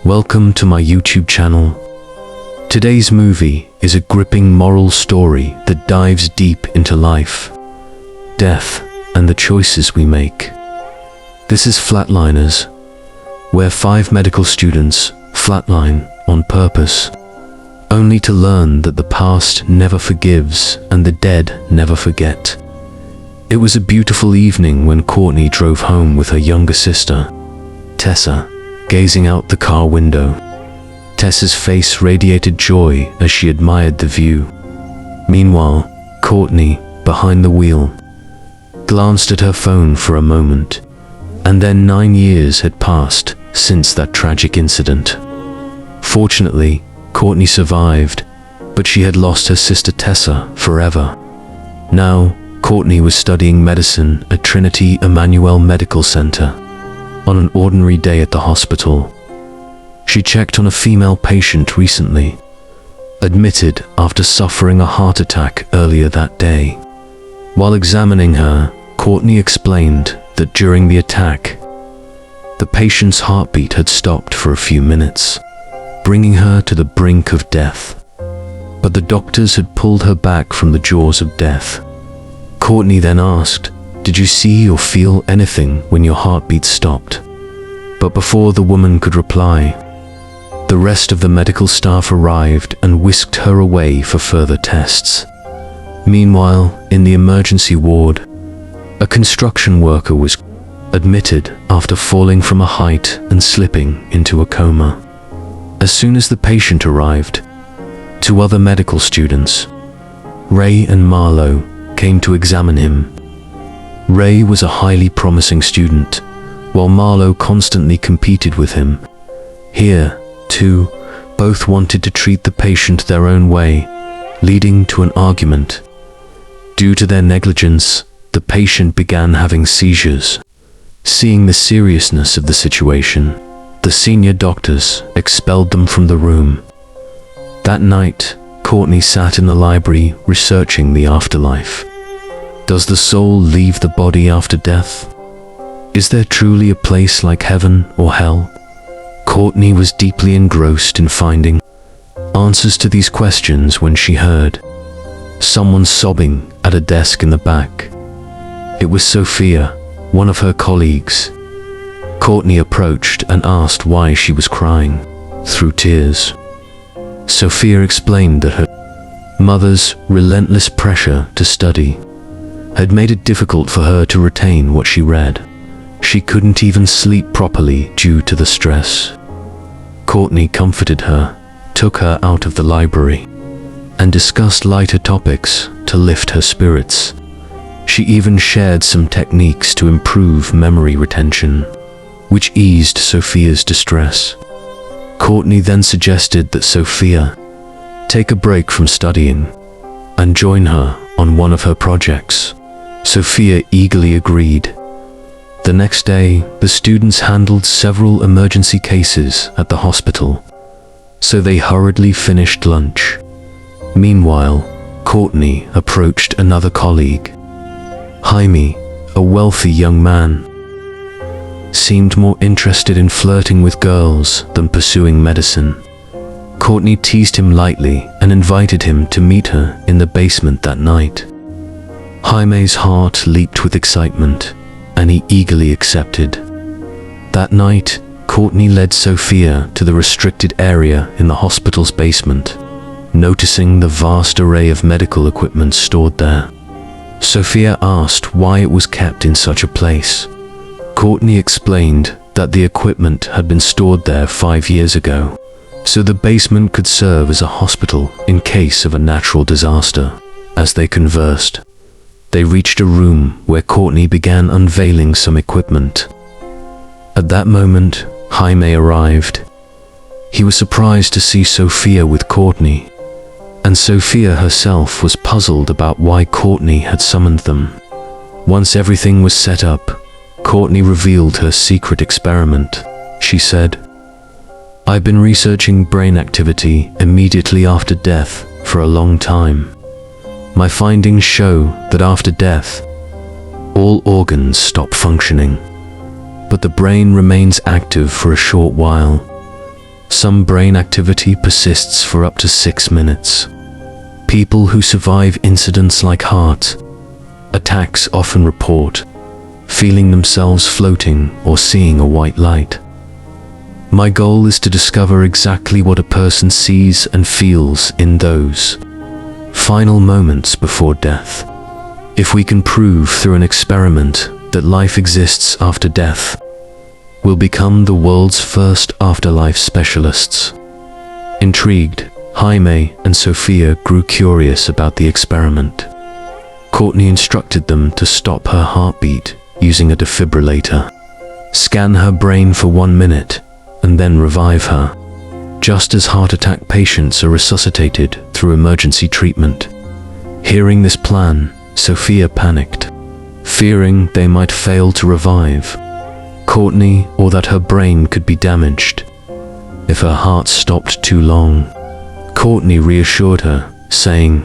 Welcome to my YouTube channel. Today's movie is a gripping moral story that dives deep into life, death, and the choices we make. This is Flatliners, where 5 medical students flatline on purpose, only to learn that the past never forgives and the dead never forget. It was a beautiful evening when Courtney drove home with her younger sister, Tessa, gazing out the car window. Tessa's face radiated joy as she admired the view. Meanwhile, Courtney, behind the wheel, glanced at her phone for a moment, and then 9 years had passed since that tragic incident. Fortunately, Courtney survived, but she had lost her sister Tessa forever. Now, Courtney was studying medicine at Trinity Emmanuel Medical Center. On an ordinary day at the hospital, she checked on a female patient recently, admitted after suffering a heart attack earlier that day. While examining her, Courtney explained that during the attack, the patient's heartbeat had stopped for a few minutes, bringing her to the brink of death. But the doctors had pulled her back from the jaws of death. Courtney then asked, "Did you see or feel anything when your heartbeat stopped?" But before the woman could reply, the rest of the medical staff arrived and whisked her away for further tests. Meanwhile, in the emergency ward, a construction worker was admitted after falling from a height and slipping into a coma. As soon as the patient arrived, 2 other medical students, Ray and Marlo, came to examine him. Ray was a highly promising student, while Marlo constantly competed with him. Here, too, both wanted to treat the patient their own way, leading to an argument. Due to their negligence, the patient began having seizures. Seeing the seriousness of the situation, the senior doctors expelled them from the room. That night, Courtney sat in the library researching the afterlife. Does the soul leave the body after death? Is there truly a place like heaven or hell? Courtney was deeply engrossed in finding answers to these questions when she heard someone sobbing at a desk in the back. It was Sophia, one of her colleagues. Courtney approached and asked why she was crying through tears. Sophia explained that her mother's relentless pressure to study had made it difficult for her to retain what she read. She couldn't even sleep properly due to the stress. Courtney comforted her, took her out of the library, and discussed lighter topics to lift her spirits. She even shared some techniques to improve memory retention, which eased Sophia's distress. Courtney then suggested that Sophia take a break from studying and join her on one of her projects. Sophia eagerly agreed. The next day, the students handled several emergency cases at the hospital, so they hurriedly finished lunch. Meanwhile, Courtney approached another colleague. Jaime, a wealthy young man, seemed more interested in flirting with girls than pursuing medicine. Courtney teased him lightly and invited him to meet her in the basement that night. Jaime's heart leaped with excitement, and he eagerly accepted. That night, Courtney led Sophia to the restricted area in the hospital's basement, noticing the vast array of medical equipment stored there. Sophia asked why it was kept in such a place. Courtney explained that the equipment had been stored there 5 years ago, so the basement could serve as a hospital in case of a natural disaster. As they conversed, they reached a room where Courtney began unveiling some equipment. At that moment, Jaime arrived. He was surprised to see Sophia with Courtney, and Sophia herself was puzzled about why Courtney had summoned them. Once everything was set up, Courtney revealed her secret experiment. She said, "I've been researching brain activity immediately after death for a long time. My findings show that after death, all organs stop functioning, but the brain remains active for a short while. Some brain activity persists for up to 6 minutes. People who survive incidents like heart attacks often report feeling themselves floating or seeing a white light. My goal is to discover exactly what a person sees and feels in those final moments before death. If we can prove through an experiment that life exists after death, we'll become the world's first afterlife specialists. Intrigued, Jaime and Sophia grew curious about the experiment. Courtney instructed them to stop her heartbeat using a defibrillator, scan her brain for 1 minute, and then revive her, just as heart attack patients are resuscitated through emergency treatment. Hearing this plan, Sophia panicked, fearing they might fail to revive Courtney or that her brain could be damaged if her heart stopped too long. Courtney reassured her, saying,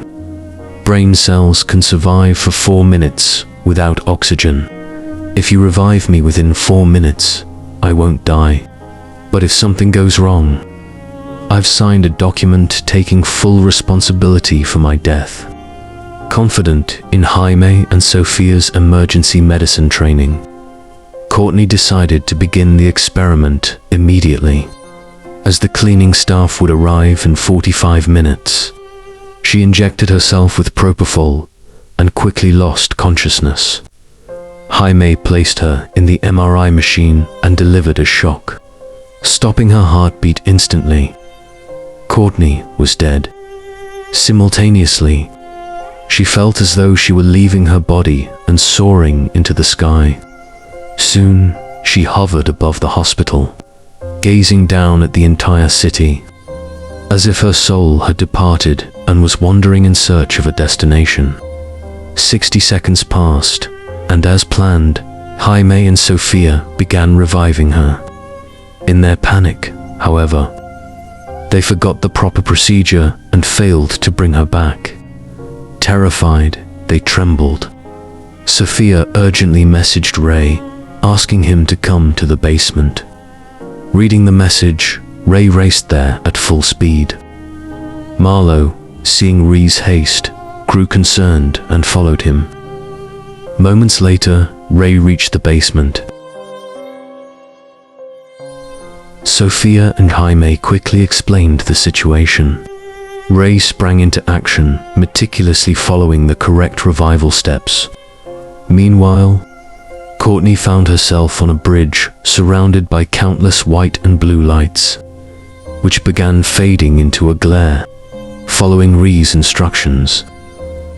"Brain cells can survive for 4 minutes without oxygen. If you revive me within 4 minutes, I won't die. But if something goes wrong, I've signed a document taking full responsibility for my death." Confident in Jaime and Sophia's emergency medicine training, Courtney decided to begin the experiment immediately. As the cleaning staff would arrive in 45 minutes, she injected herself with propofol and quickly lost consciousness. Jaime placed her in the MRI machine and delivered a shock, stopping her heartbeat instantly. Courtney was dead. Simultaneously, she felt as though she were leaving her body and soaring into the sky. Soon, she hovered above the hospital, gazing down at the entire city, as if her soul had departed and was wandering in search of a destination. 60 seconds passed, and as planned, Jaime and Sophia began reviving her. In their panic, however, they forgot the proper procedure and failed to bring her back. Terrified, they trembled. Sophia urgently messaged Ray, asking him to come to the basement. Reading the message, Ray raced there at full speed. Marlowe, seeing Ray's haste, grew concerned and followed him. Moments later, Ray reached the basement. Sophia and Jaime quickly explained the situation. Ray sprang into action, meticulously following the correct revival steps. Meanwhile, Courtney found herself on a bridge surrounded by countless white and blue lights, which began fading into a glare. Following Ray's instructions,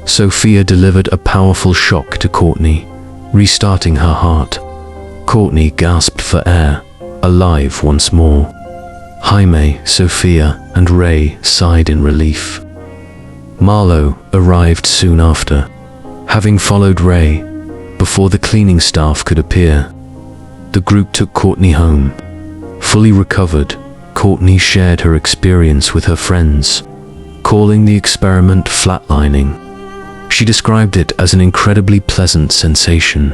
Sophia delivered a powerful shock to Courtney, restarting her heart. Courtney gasped for air, alive once more. Jaime, Sophia, and Ray sighed in relief. Marlowe arrived soon after, having followed Ray before the cleaning staff could appear. The group took Courtney home. Fully recovered, Courtney shared her experience with her friends, calling the experiment flatlining. She described it as an incredibly pleasant sensation,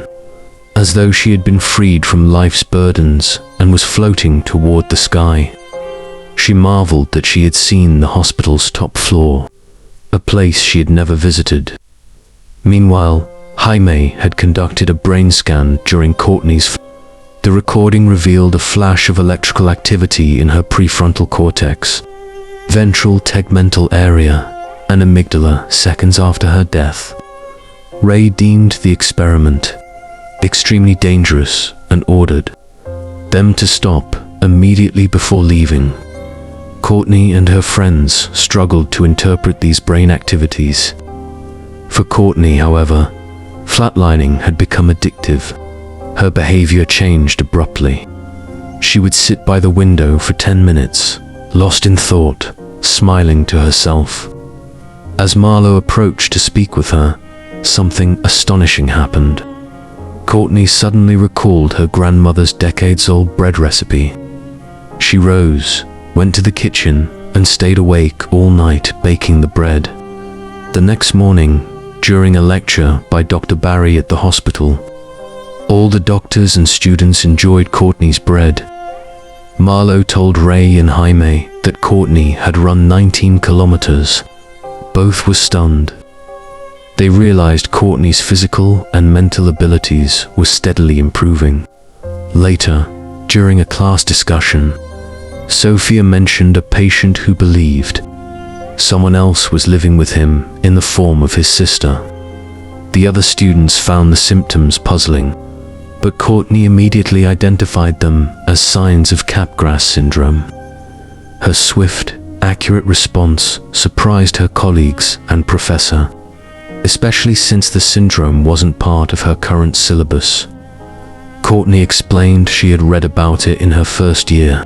as though she had been freed from life's burdens and was floating toward the sky. She marveled that she had seen the hospital's top floor, a place she had never visited. Meanwhile, Jaime had conducted a brain scan during Courtney's. The recording revealed a flash of electrical activity in her prefrontal cortex, ventral tegmental area, and amygdala seconds after her death. Ray deemed the experiment extremely dangerous and ordered them to stop immediately before leaving. Courtney and her friends struggled to interpret these brain activities. For Courtney, however, flatlining had become addictive. Her behavior changed abruptly. She would sit by the window for 10 minutes, lost in thought, smiling to herself. As Marlowe approached to speak with her, something astonishing happened. Courtney suddenly recalled her grandmother's decades-old bread recipe. She rose, went to the kitchen, and stayed awake all night baking the bread. The next morning, during a lecture by Dr. Barry at the hospital, all the doctors and students enjoyed Courtney's bread. Marlowe told Ray and Jaime that Courtney had run 19 kilometers. Both were stunned. They realized Courtney's physical and mental abilities were steadily improving. Later, during a class discussion, Sophia mentioned a patient who believed someone else was living with him in the form of his sister. The other students found the symptoms puzzling, but Courtney immediately identified them as signs of Capgras syndrome. Her swift, accurate response surprised her colleagues and professor, especially since the syndrome wasn't part of her current syllabus. Courtney explained she had read about it in her first year.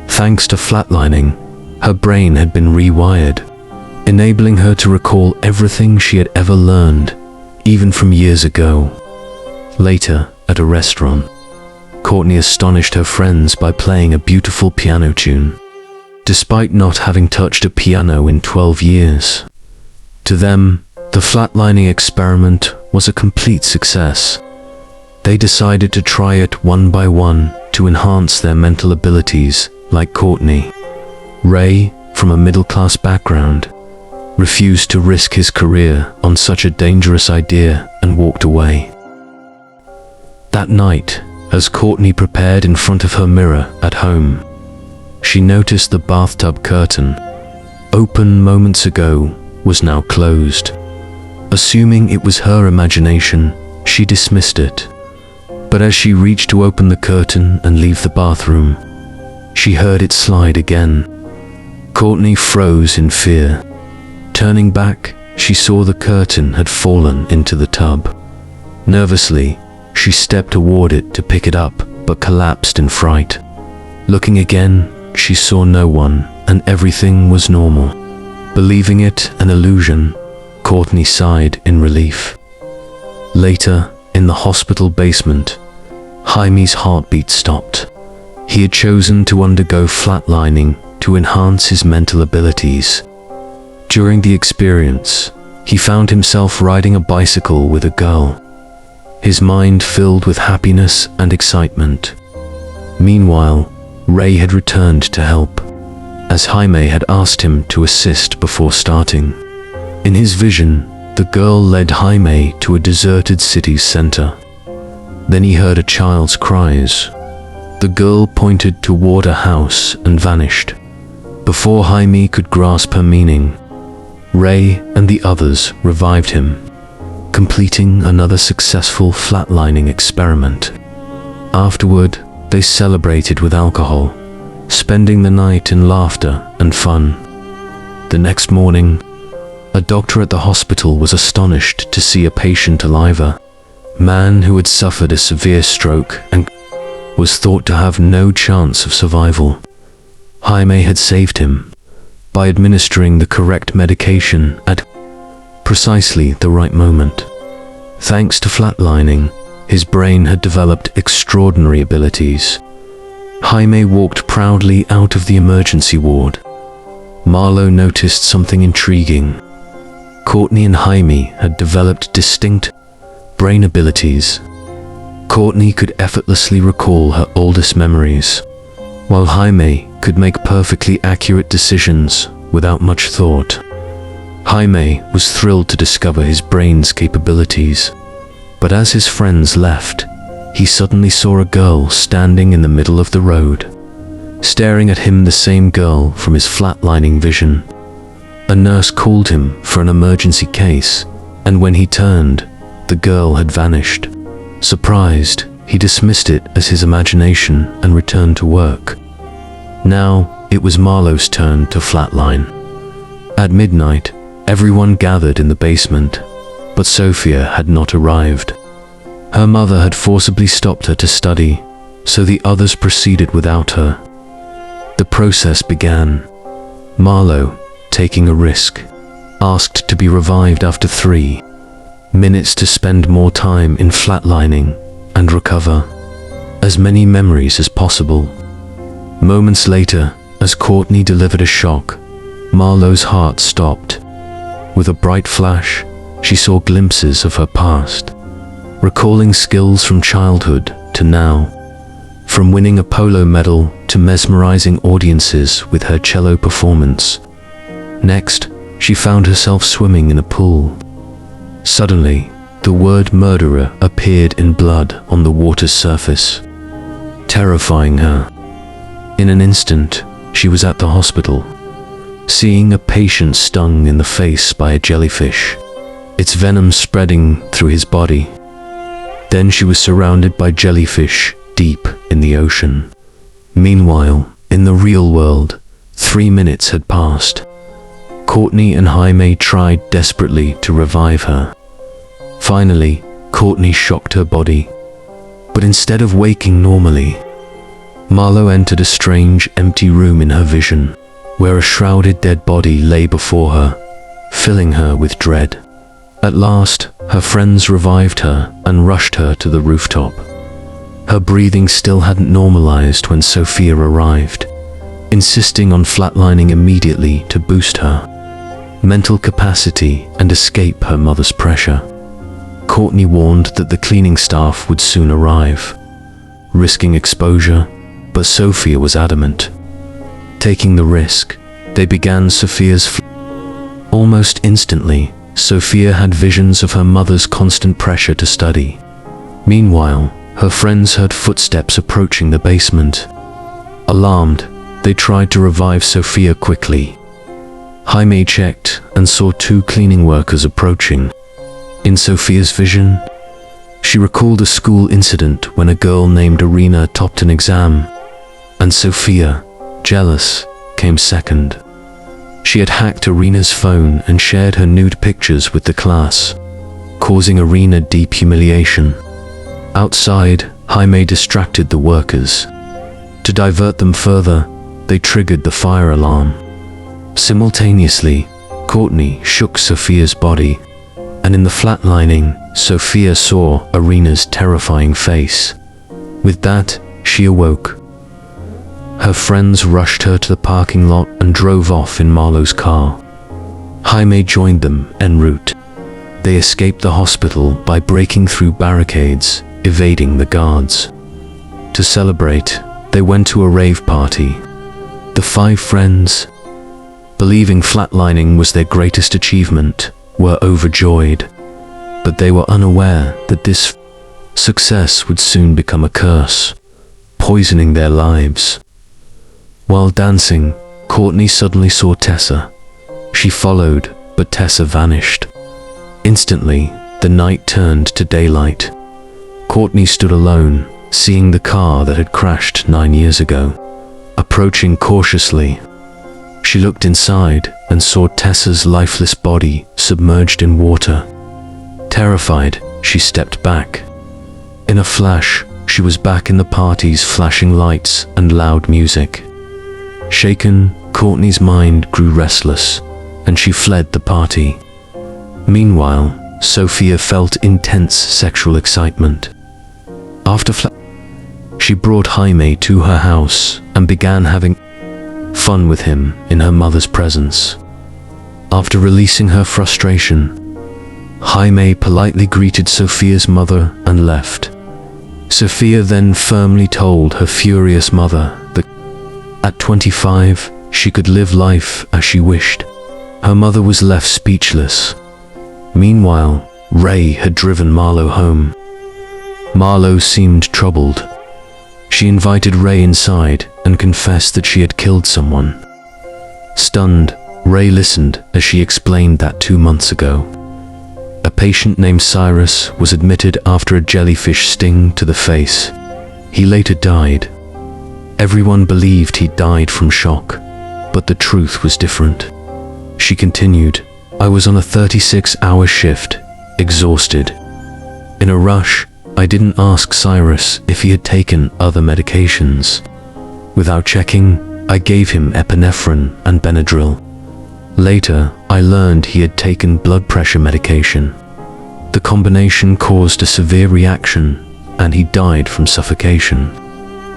Thanks to flatlining, her brain had been rewired, enabling her to recall everything she had ever learned, even from years ago. Later, at a restaurant, Courtney astonished her friends by playing a beautiful piano tune, despite not having touched a piano in 12 years. To them, the flatlining experiment was a complete success. They decided to try it one by one to enhance their mental abilities, like Courtney. Ray, from a middle-class background, refused to risk his career on such a dangerous idea and walked away. That night, as Courtney prepared in front of her mirror at home, she noticed the bathtub curtain, open moments ago, was now closed. Assuming it was her imagination, she dismissed it. But as she reached to open the curtain and leave the bathroom, she heard it slide again. Courtney froze in fear. Turning back, she saw the curtain had fallen into the tub. Nervously, she stepped toward it to pick it up, but collapsed in fright. Looking again, she saw no one, and everything was normal. Believing it an illusion, Courtney sighed in relief. Later, in the hospital basement, Jaime's heartbeat stopped. He had chosen to undergo flatlining to enhance his mental abilities. During the experience, he found himself riding a bicycle with a girl, his mind filled with happiness and excitement. Meanwhile, Ray had returned to help, as Jaime had asked him to assist before starting. In his vision, the girl led Jaime to a deserted city's center. Then he heard a child's cries. The girl pointed toward a house and vanished. Before Jaime could grasp her meaning, Ray and the others revived him, completing another successful flatlining experiment. Afterward, they celebrated with alcohol, spending the night in laughter and fun. The next morning, a doctor at the hospital was astonished to see a patient alive, a man who had suffered a severe stroke and was thought to have no chance of survival. Jaime had saved him by administering the correct medication at precisely the right moment. Thanks to flatlining, his brain had developed extraordinary abilities. Jaime walked proudly out of the emergency ward. Marlowe noticed something intriguing. Courtney and Jaime had developed distinct brain abilities. Courtney could effortlessly recall her oldest memories, while Jaime could make perfectly accurate decisions without much thought. Jaime was thrilled to discover his brain's capabilities, but as his friends left, he suddenly saw a girl standing in the middle of the road, staring at him, the same girl from his flatlining vision. A nurse called him for an emergency case, and when he turned, the girl had vanished. Surprised, he dismissed it as his imagination and returned to work. Now, it was Marlowe's turn to flatline. At midnight, everyone gathered in the basement, but Sophia had not arrived. Her mother had forcibly stopped her to study, so the others proceeded without her. The process began. Marlowe, taking a risk, asked to be revived after 3 minutes to spend more time in flatlining and recover as many memories as possible. Moments later, as Courtney delivered a shock, Marlowe's heart stopped. With a bright flash, she saw glimpses of her past, recalling skills from childhood to now. from winning a polo medal to mesmerizing audiences with her cello performance. Next, she found herself swimming in a pool. Suddenly, the word murderer appeared in blood on the water's surface, terrifying her. In an instant, she was at the hospital, seeing a patient stung in the face by a jellyfish, its venom spreading through his body. Then she was surrounded by jellyfish deep in the ocean. Meanwhile, in the real world, 3 minutes had passed. Courtney and Jaime tried desperately to revive her. Finally, Courtney shocked her body, but instead of waking normally, Marlo entered a strange, empty room in her vision, where a shrouded dead body lay before her, filling her with dread. At last, her friends revived her and rushed her to the rooftop. Her breathing still hadn't normalized when Sophia arrived, insisting on flatlining immediately to boost her mental capacity and escape her mother's pressure. Courtney warned that the cleaning staff would soon arrive, risking exposure, but Sophia was adamant. Taking the risk, they began Sophia's Almost instantly, Sophia had visions of her mother's constant pressure to study. Meanwhile, her friends heard footsteps approaching the basement. Alarmed, they tried to revive Sophia quickly. Jaime checked and saw 2 cleaning workers approaching. In Sophia's vision, she recalled a school incident when a girl named Irina topped an exam, and Sophia, jealous, came second. She had hacked Irina's phone and shared her nude pictures with the class, causing Irina deep humiliation. Outside, Jaime distracted the workers. To divert them further, they triggered the fire alarm. Simultaneously, Courtney shook Sophia's body, and in the flatlining, Sophia saw Irina's terrifying face. With that, she awoke. Her friends rushed her to the parking lot and drove off in Marlo's car. Jaime joined them en route. They escaped the hospital by breaking through barricades, evading the guards. To celebrate, they went to a rave party. The 5 friends, believing flatlining was their greatest achievement, were overjoyed, but they were unaware that this success would soon become a curse, poisoning their lives. While dancing, Courtney suddenly saw Tessa. She followed, but Tessa vanished. Instantly, the night turned to daylight. Courtney stood alone, seeing the car that had crashed 9 years ago. Approaching cautiously, she looked inside and saw Tessa's lifeless body submerged in water. Terrified, she stepped back. In a flash, she was back in the party's flashing lights and loud music. Shaken, Courtney's mind grew restless, and she fled the party. Meanwhile, Sophia felt intense sexual excitement. After she brought Jaime to her house and began having fun with him in her mother's presence. After releasing her frustration, Jaime politely greeted Sophia's mother and left. Sophia then firmly told her furious mother that at 25, she could live life as she wished. Her mother was left speechless. Meanwhile, Ray had driven Marlo home. Marlo seemed troubled. She invited Ray inside and confessed that she had killed someone. Stunned, Ray listened as she explained that 2 months ago, a patient named Cyrus was admitted after a jellyfish sting to the face. He later died. Everyone believed he died from shock, but the truth was different. She continued, "I was on a 36-hour shift, exhausted. In a rush, I didn't ask Cyrus if he had taken other medications. Without checking, I gave him epinephrine and Benadryl. Later, I learned he had taken blood pressure medication. The combination caused a severe reaction, and he died from suffocation."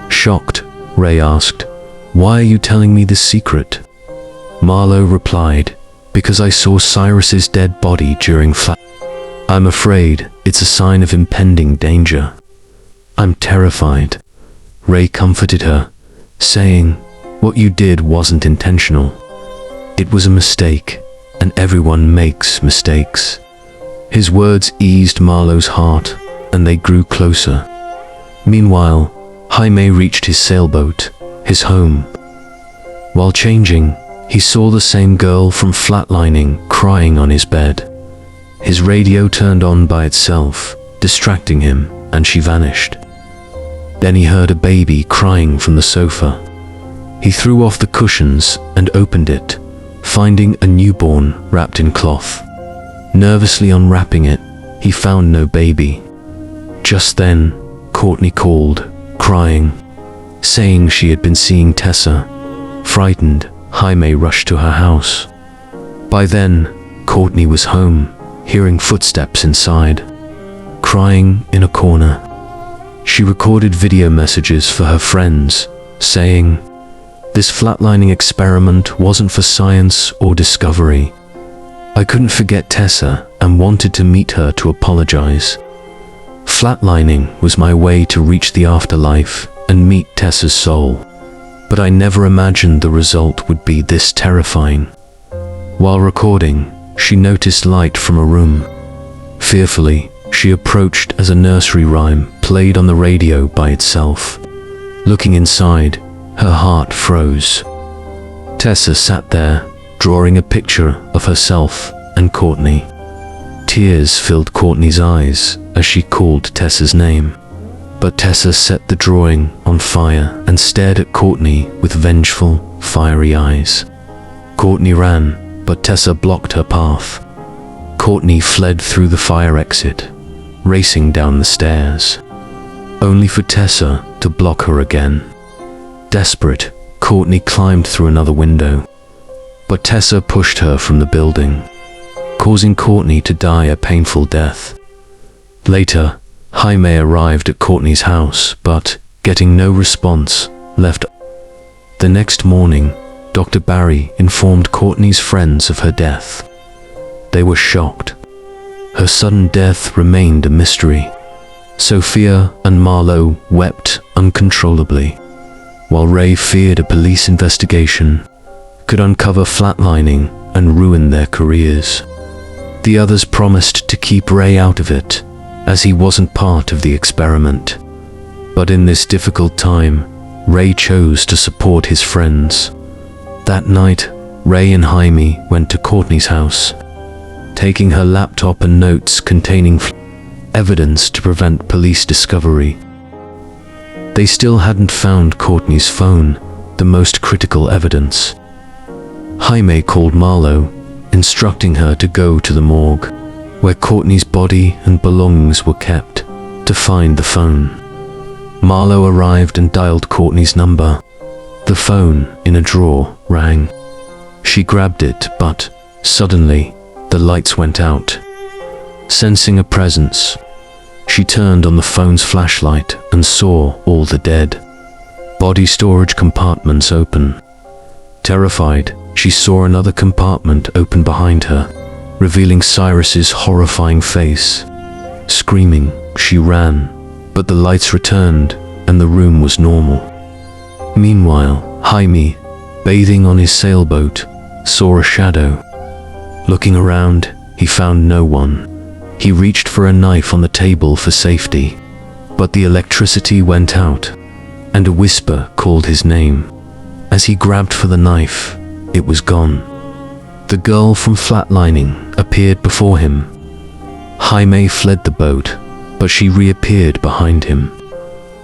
Shocked, Ray asked, "Why are you telling me this secret?" Marlo replied, "Because I saw Cyrus's dead body during I'm afraid it's a sign of impending danger. I'm terrified." Ray comforted her, saying, "What you did wasn't intentional. It was a mistake, and everyone makes mistakes." His words eased Marlowe's heart, and they grew closer. Meanwhile, Jaime reached his sailboat, his home. While changing, he saw the same girl from Flatlining crying on his bed. His radio turned on by itself, distracting him, and she vanished. Then he heard a baby crying from the sofa. He threw off the cushions and opened it, finding a newborn wrapped in cloth. Nervously unwrapping it, he found no baby. Just then, Courtney called, crying, saying she had been seeing Tessa. Frightened, Jaime rushed to her house. By then, Courtney was home, hearing footsteps inside. Crying in a corner, she recorded video messages for her friends, saying, "This flatlining experiment wasn't for science or discovery. I couldn't forget Tessa and wanted to meet her to apologize. Flatlining was my way to reach the afterlife and meet Tessa's soul. But I never imagined the result would be this terrifying." While recording, she noticed light from a room. Fearfully, she approached as a nursery rhyme played on the radio by itself. Looking inside, her heart froze. Tessa sat there, drawing a picture of herself and Courtney. Tears filled Courtney's eyes as she called Tessa's name. But Tessa set the drawing on fire and stared at Courtney with vengeful, fiery eyes. Courtney ran, but Tessa blocked her path. Courtney fled through the fire exit, racing down the stairs, only for Tessa to block her again. Desperate, Courtney climbed through another window, but Tessa pushed her from the building, causing Courtney to die a painful death. Later, Jaime arrived at Courtney's house, but, getting no response, left. The next morning, Dr. Barry informed Courtney's friends of her death. They were shocked. Her sudden death remained a mystery. Sophia and Marlowe wept uncontrollably, while Ray feared a police investigation could uncover flatlining and ruin their careers. The others promised to keep Ray out of it, as he wasn't part of the experiment. But in this difficult time, Ray chose to support his friends. That night, Ray and Jaime went to Courtney's house, taking her laptop and notes containing evidence to prevent police discovery. They still hadn't found Courtney's phone, the most critical evidence. Jaime called Marlowe, instructing her to go to the morgue, where Courtney's body and belongings were kept, to find the phone. Marlowe arrived and dialed Courtney's number. The phone, in a drawer, rang. She grabbed it, but, suddenly, the lights went out. Sensing a presence, she turned on the phone's flashlight and saw all the dead. Body storage compartments open. Terrified, she saw another compartment open behind her, revealing Cyrus's horrifying face. Screaming, she ran, but the lights returned and the room was normal. Meanwhile, Jaime, bathing on his sailboat, saw a shadow. Looking around, he found no one. He reached for a knife on the table for safety, but the electricity went out, and a whisper called his name. As he grabbed for the knife, it was gone. The girl from Flatlining appeared before him. Jaime fled the boat, but she reappeared behind him.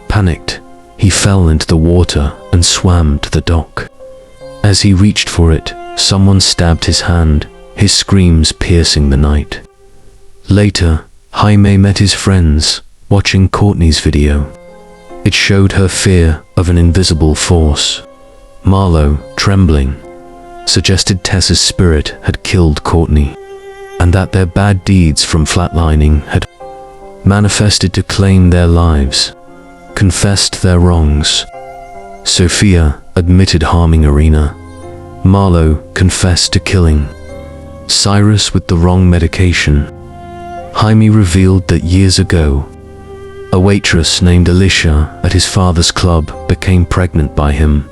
Panicked, he fell into the water and swam to the dock. As he reached for it, someone stabbed his hand, his screams piercing the night. Later, Jaime met his friends, watching Courtney's video. It showed her fear of an invisible force. Marlowe, trembling, suggested Tessa's spirit had killed Courtney, and that their bad deeds from Flatlining had manifested to claim their lives, confessed their wrongs. Sophia admitted harming Irina. Marlowe confessed to killing Cyrus with the wrong medication. Jaime revealed that years ago, A waitress named Alicia at his father's club became pregnant by him.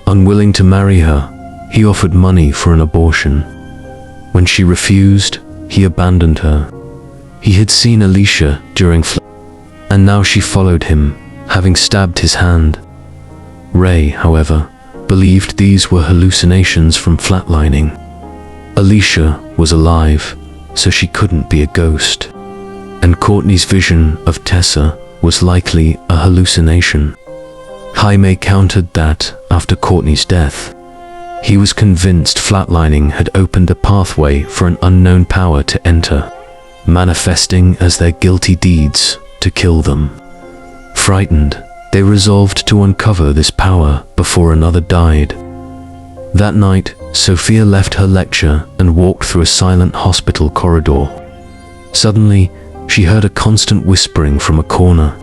Unwilling to marry her, he offered money for an abortion. When she refused, he abandoned her. He had seen Alicia during and now she followed him, having stabbed his hand. Ray, however, believed these were hallucinations from flatlining. Alicia was alive, so she couldn't be a ghost. And Courtney's vision of Tessa was likely a hallucination. Jaime countered that, after Courtney's death, he was convinced flatlining had opened a pathway for an unknown power to enter, manifesting as their guilty deeds to kill them. Frightened, they resolved to uncover this power before another died. That night, Sophia left her lecture and walked through a silent hospital corridor. Suddenly, she heard a constant whispering from a corner.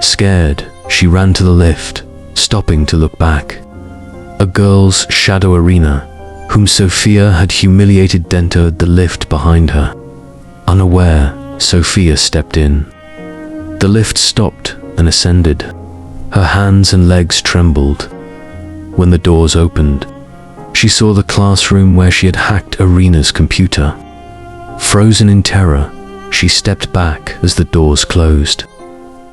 Scared, she ran to the lift, stopping to look back. A girl's shadow Irina, whom Sophia had humiliated, entered the lift behind her. Unaware, Sophia stepped in. The lift stopped and ascended. Her hands and legs trembled. When the doors opened, she saw the classroom where she had hacked Irina's computer. Frozen in terror, she stepped back as the doors closed,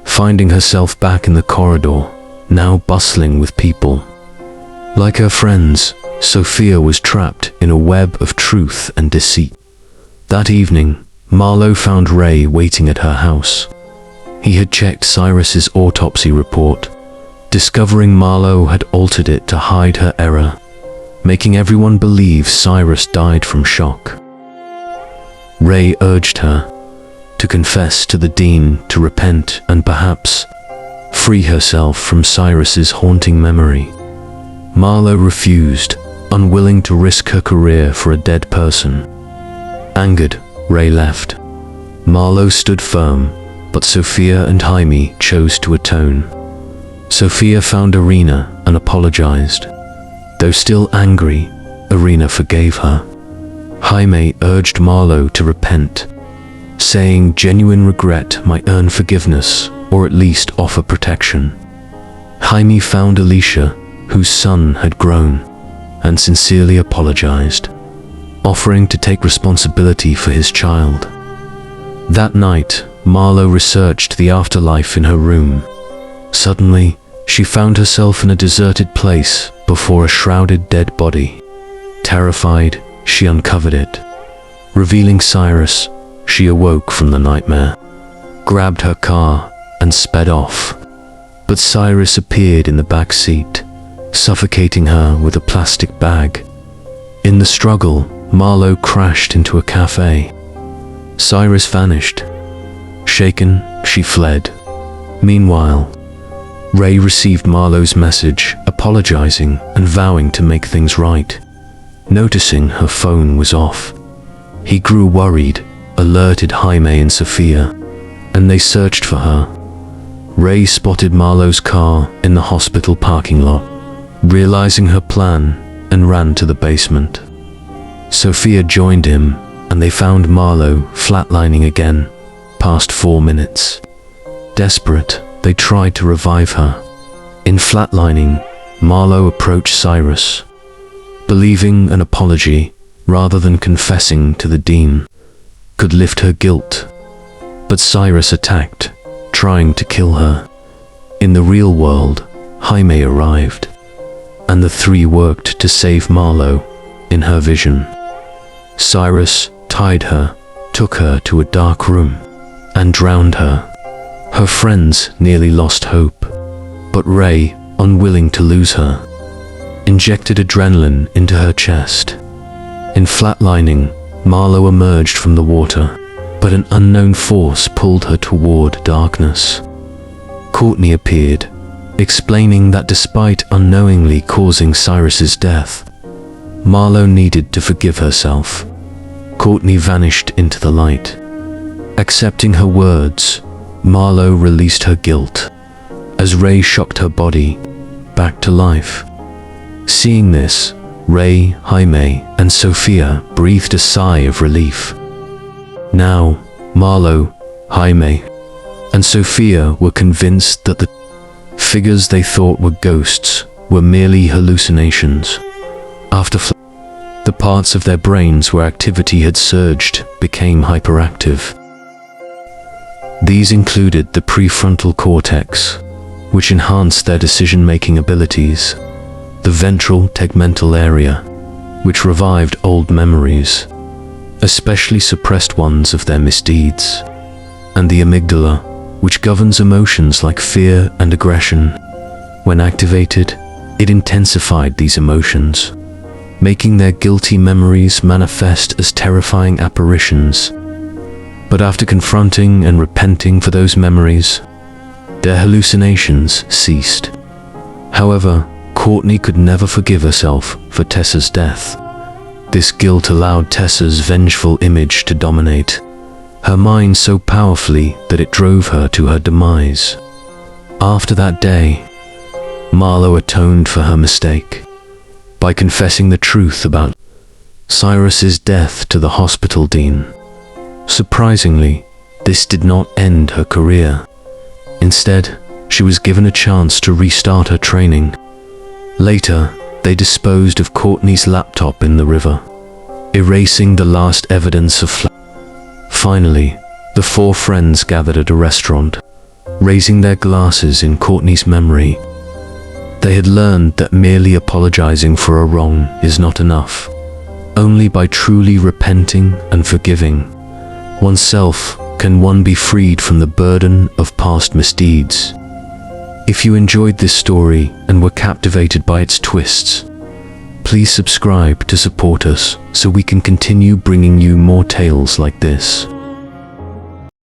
finding herself back in the corridor, now bustling with people. Like her friends, Sophia was trapped in a web of truth and deceit. That evening, Marlowe found Ray waiting at her house. He had checked Cyrus's autopsy report, discovering Marlowe had altered it to hide her error, making everyone believe Cyrus died from shock. Ray urged her to confess to the dean, to repent and perhaps free herself from Cyrus's haunting memory. Marlowe refused, unwilling to risk her career for a dead person. Angered, Ray left. Marlowe stood firm, but Sophia and Jaime chose to atone. Sophia found Irina and apologized. Though still angry, Irina forgave her. Jaime urged Marlowe to repent, saying genuine regret might earn forgiveness or at least offer protection. Jaime found Alicia, whose son had grown, and sincerely apologized, offering to take responsibility for his child. That night, Marlowe researched the afterlife in her room. Suddenly, she found herself in a deserted place before a shrouded dead body. Terrified, she uncovered it. Revealing Cyrus, she awoke from the nightmare, grabbed her car, and sped off. But Cyrus appeared in the back seat, suffocating her with a plastic bag. In the struggle, Marlowe crashed into a cafe. Cyrus vanished. Shaken, she fled. Meanwhile, Ray received Marlowe's message, apologizing and vowing to make things right. Noticing her phone was off, he grew worried, alerted Jaime and Sophia, and they searched for her. Ray spotted Marlowe's car in the hospital parking lot, realizing her plan, and ran to the basement. Sophia joined him, and they found Marlowe flatlining again, past 4 minutes. Desperate, they tried to revive her. In flatlining, Marlowe approached Cyrus, believing an apology, rather than confessing to the dean, could lift her guilt. But Cyrus attacked, trying to kill her. In the real world, Jaime arrived, and the three worked to save Marlowe in her vision. Cyrus tied her, took her to a dark room, and drowned her. Her friends nearly lost hope, but Ray, unwilling to lose her, injected adrenaline into her chest. In flatlining, Marlowe emerged from the water, but an unknown force pulled her toward darkness. Courtney appeared, explaining that despite unknowingly causing Cyrus's death, Marlowe needed to forgive herself. Courtney vanished into the light. Accepting her words, Marlowe released her guilt, as Ray shocked her body back to life. Seeing this, Ray, Jaime, and Sophia breathed a sigh of relief. Now, Marlowe, Jaime, and Sophia were convinced that the figures they thought were ghosts were merely hallucinations. After the parts of their brains where activity had surged became hyperactive. These included the prefrontal cortex, which enhanced their decision-making abilities, the ventral tegmental area, which revived old memories, especially suppressed ones of their misdeeds, and the amygdala, which governs emotions like fear and aggression. When activated, it intensified these emotions, making their guilty memories manifest as terrifying apparitions. But after confronting and repenting for those memories, their hallucinations ceased. However, Courtney could never forgive herself for Tessa's death. This guilt allowed Tessa's vengeful image to dominate her mind so powerfully that it drove her to her demise. After that day, Marlo atoned for her mistake by confessing the truth about Cyrus's death to the hospital dean. Surprisingly, this did not end her career. Instead, she was given a chance to restart her training. Later, they disposed of Courtney's laptop in the river, erasing the last evidence of Finally, the four friends gathered at a restaurant, raising their glasses in Courtney's memory. They had learned that merely apologizing for a wrong is not enough. Only by truly repenting and forgiving oneself can one be freed from the burden of past misdeeds. If you enjoyed this story and were captivated by its twists, please subscribe to support us so we can continue bringing you more tales like this.